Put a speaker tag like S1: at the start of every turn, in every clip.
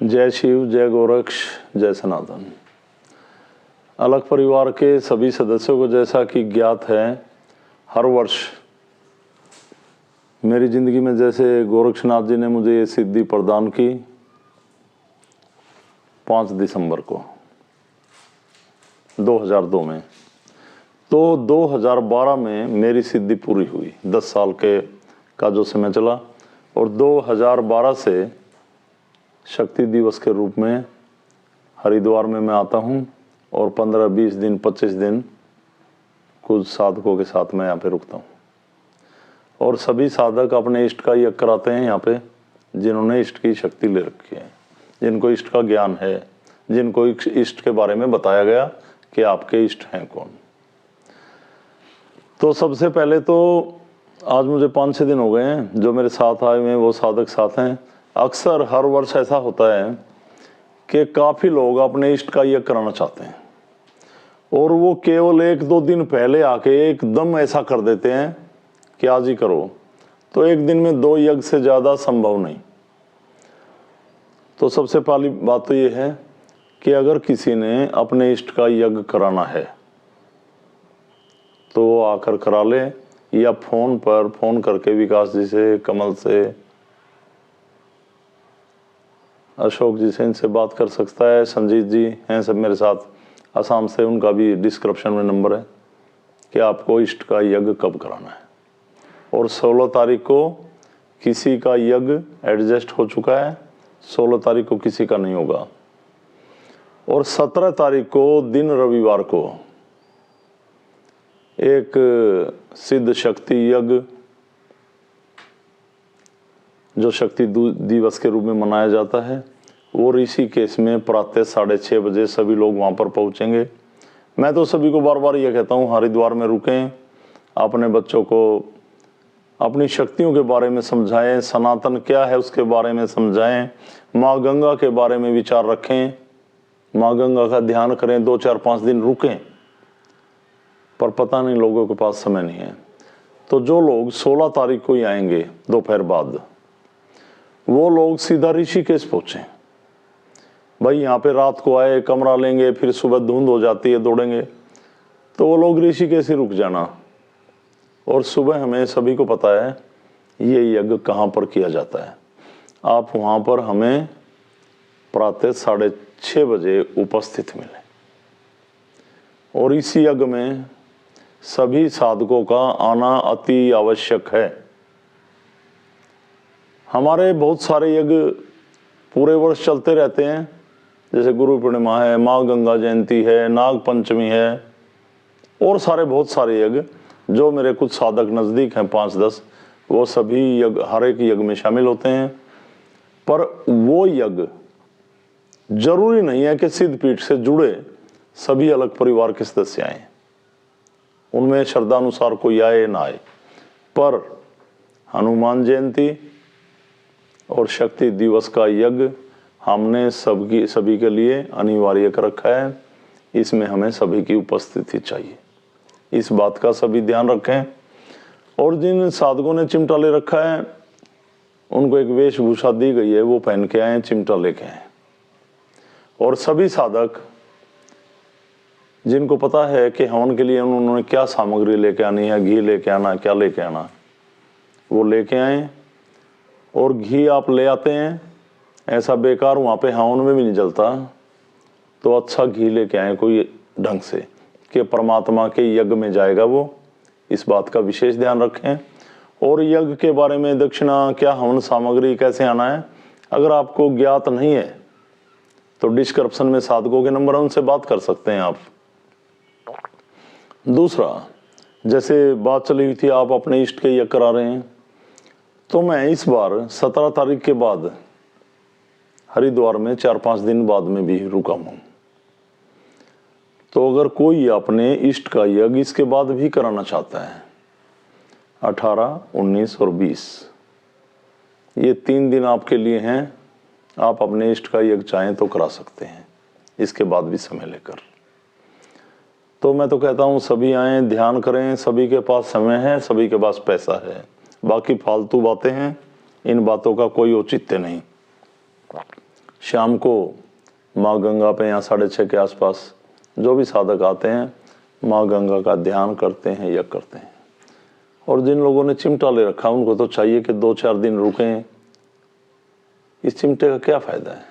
S1: जय शिव, जय गोरक्ष, जय सनातन। अलग परिवार के सभी सदस्यों को जैसा कि ज्ञात है, हर वर्ष मेरी ज़िंदगी में जैसे गोरक्षनाथ जी ने मुझे ये सिद्धि प्रदान की 5 दिसंबर को 2002 में, तो 2012 में मेरी सिद्धि पूरी हुई। 10 साल का जो समय चला और 2012 से शक्ति दिवस के रूप में हरिद्वार में मैं आता हूँ और 15-20 दिन 25 दिन कुछ साधकों के साथ मैं यहाँ पे रुकता हूँ और सभी साधक अपने इष्ट का यज्ञ कराते हैं यहाँ पे, जिन्होंने इष्ट की शक्ति ले रखी है, जिनको इष्ट का ज्ञान है, जिनको इष्ट के बारे में बताया गया कि आपके इष्ट हैं कौन। तो सबसे पहले तो आज मुझे 5-6 दिन हो गए हैं जो मेरे साथ आए हुए हैं, वो साधक साथ हैं। अक्सर हर वर्ष ऐसा होता है कि काफ़ी लोग अपने इष्ट का यज्ञ कराना चाहते हैं और वो केवल 1-2 दिन पहले आके एकदम ऐसा कर देते हैं कि आज ही करो। तो एक दिन में 2 यज्ञ से ज़्यादा संभव नहीं। तो सबसे पहली बात तो ये है कि अगर किसी ने अपने इष्ट का यज्ञ कराना है तो वो आकर करा ले, या फ़ोन करके विकास जी से, कमल से, अशोक जी से इनसे बात कर सकता है। संजीत जी हैं सब मेरे साथ असम से, उनका भी डिस्क्रिप्शन में नंबर है कि आपको इष्ट का यज्ञ कब कराना है। और 16 तारीख को किसी का यज्ञ एडजस्ट हो चुका है, 16 तारीख को किसी का नहीं होगा। और 17 तारीख को दिन रविवार को एक सिद्ध शक्ति यज्ञ जो शक्ति दिवस के रूप में मनाया जाता है, वो ऋषिकेश में प्रातः 6:30 बजे सभी लोग वहाँ पर पहुँचेंगे। मैं तो सभी को बार बार ये कहता हूँ, हरिद्वार में रुकें, अपने बच्चों को अपनी शक्तियों के बारे में समझाएं, सनातन क्या है उसके बारे में समझाएं, माँ गंगा के बारे में विचार रखें, माँ गंगा का ध्यान करें। 2-4-5 दिन रुकें, पर पता नहीं लोगों के पास समय नहीं है। तो जो लोग 16 तारीख को ही आएंगे दोपहर बाद, वो लोग सीधा ऋषिकेश पहुँचे। भाई यहाँ पे रात को आए, कमरा लेंगे, फिर सुबह धुंध हो जाती है, दौड़ेंगे, तो वो लोग ऋषिकेश ही रुक जाना। और सुबह हमें सभी को पता है ये यज्ञ कहाँ पर किया जाता है। आप वहाँ पर हमें प्रातः 6:30 बजे उपस्थित मिलें और इस यज्ञ में सभी साधकों का आना अति आवश्यक है। हमारे बहुत सारे यज्ञ पूरे वर्ष चलते रहते हैं, जैसे गुरु पूर्णिमा है, माँ गंगा जयंती है, नाग पंचमी है और बहुत सारे यज्ञ जो मेरे कुछ साधक नज़दीक हैं 5-10, वो सभी यज्ञ हर एक यज्ञ में शामिल होते हैं। पर वो यज्ञ जरूरी नहीं है कि सिद्धपीठ से जुड़े सभी अलग परिवार के सदस्य आए, उनमें श्रद्धा अनुसार कोई आए ना आए। पर हनुमान जयंती और शक्ति दिवस का यज्ञ हमने सभी के लिए अनिवार्य कर रखा है। इसमें हमें सभी की उपस्थिति चाहिए, इस बात का सभी ध्यान रखें। और जिन साधकों ने चिमटा ले रखा है उनको एक वेशभूषा दी गई है, वो पहन के आए, चिमटा लेके आए। और सभी साधक जिनको पता है कि हवन के लिए उन्होंने क्या सामग्री लेके आनी है, घी लेके आना, क्या लेके आना, वो लेके आए। और घी आप ले आते हैं, ऐसा बेकार वहाँ पे हवन में भी नहीं जलता, तो अच्छा घी लेके आए कोई ढंग से कि परमात्मा के यज्ञ में जाएगा वो, इस बात का विशेष ध्यान रखें। और यज्ञ के बारे में दक्षिणा क्या, हवन सामग्री कैसे आना है, अगर आपको ज्ञात नहीं है तो डिस्क्रिप्शन में साधकों के नंबर है, उनसे बात कर सकते हैं आप। दूसरा, जैसे बात चली हुई थी आप अपने इष्ट के यज्ञ करा रहे हैं, तो मैं इस बार 17 तारीख के बाद हरिद्वार में 4-5 दिन बाद में भी रुका हूँ। तो अगर कोई अपने इष्ट का यज्ञ इसके बाद भी कराना चाहता है, 18, 19 और 20, ये 3 दिन आपके लिए हैं। आप अपने इष्ट का यज्ञ चाहें तो करा सकते हैं, इसके बाद भी समय लेकर। तो मैं तो कहता हूँ सभी आएँ, ध्यान करें, सभी के पास समय है, सभी के पास पैसा है। बाकी फालतू बातें हैं, इन बातों का कोई औचित्य नहीं। शाम को माँ गंगा पे यहाँ 6:30 के आसपास जो भी साधक आते हैं माँ गंगा का ध्यान करते हैं, यज्ञ करते हैं। और जिन लोगों ने चिमटा ले रखा उनको तो चाहिए कि 2-4 दिन रुकें। इस चिमटे का क्या फ़ायदा है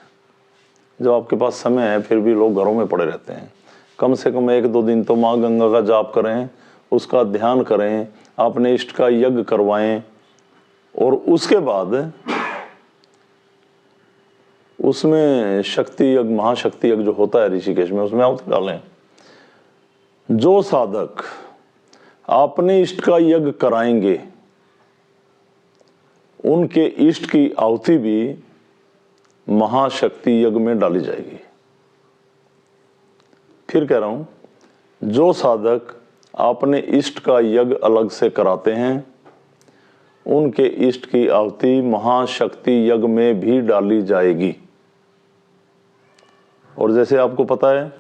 S1: जब आपके पास समय है फिर भी लोग घरों में पड़े रहते हैं। कम से कम 1-2 दिन तो माँ गंगा का जाप करें, उसका ध्यान करें, अपने इष्ट का यज्ञ करवाएं और उसके बाद उसमें शक्ति यज्ञ, महाशक्ति यज्ञ जो होता है ऋषिकेश में, उसमें आहुति डालें। जो साधक अपने इष्ट का यज्ञ कराएंगे उनके इष्ट की आहुति भी महाशक्ति यज्ञ में डाली जाएगी। फिर कह रहा हूं, जो साधक अपने इष्ट का यज्ञ अलग से कराते हैं उनके इष्ट की आहुति महाशक्ति यज्ञ में भी डाली जाएगी। और जैसे आपको पता है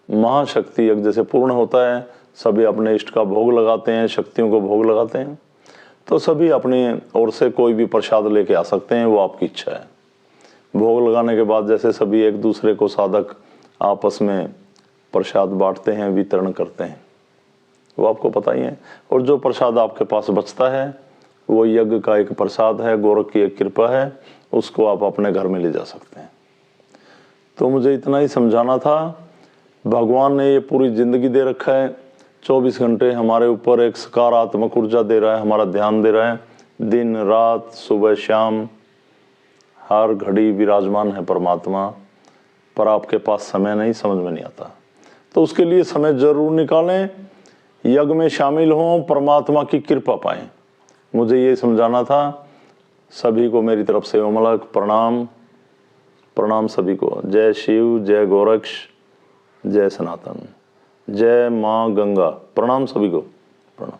S1: महाशक्ति यज्ञ जैसे पूर्ण होता है, सभी अपने इष्ट का भोग लगाते हैं, शक्तियों को भोग लगाते हैं, तो सभी अपने ओर से कोई भी प्रसाद लेके आ सकते हैं, वो आपकी इच्छा है। भोग लगाने के बाद जैसे सभी एक दूसरे को साधक आपस में प्रसाद बांटते हैं, वितरण करते हैं, वो आपको पता ही है। और जो प्रसाद आपके पास बचता है वो यज्ञ का एक प्रसाद है, गोरख की एक कृपा है, उसको आप अपने घर में ले जा सकते हैं। तो मुझे इतना ही समझाना था। भगवान ने ये पूरी जिंदगी दे रखा है, 24 घंटे हमारे ऊपर एक सकारात्मक ऊर्जा दे रहा है, हमारा ध्यान दे रहा है, दिन रात सुबह शाम हर घड़ी विराजमान है परमात्मा। पर आपके पास समय नहीं, समझ में नहीं आता, तो उसके लिए समय जरूर निकालें, यज्ञ में शामिल हों, परमात्मा की कृपा पाएं। मुझे ये समझाना था। सभी को मेरी तरफ से ओमलक प्रणाम। प्रणाम सभी को। जय शिव, जय गोरक्ष, जय सनातन, जय माँ गंगा। प्रणाम सभी को, प्रणाम।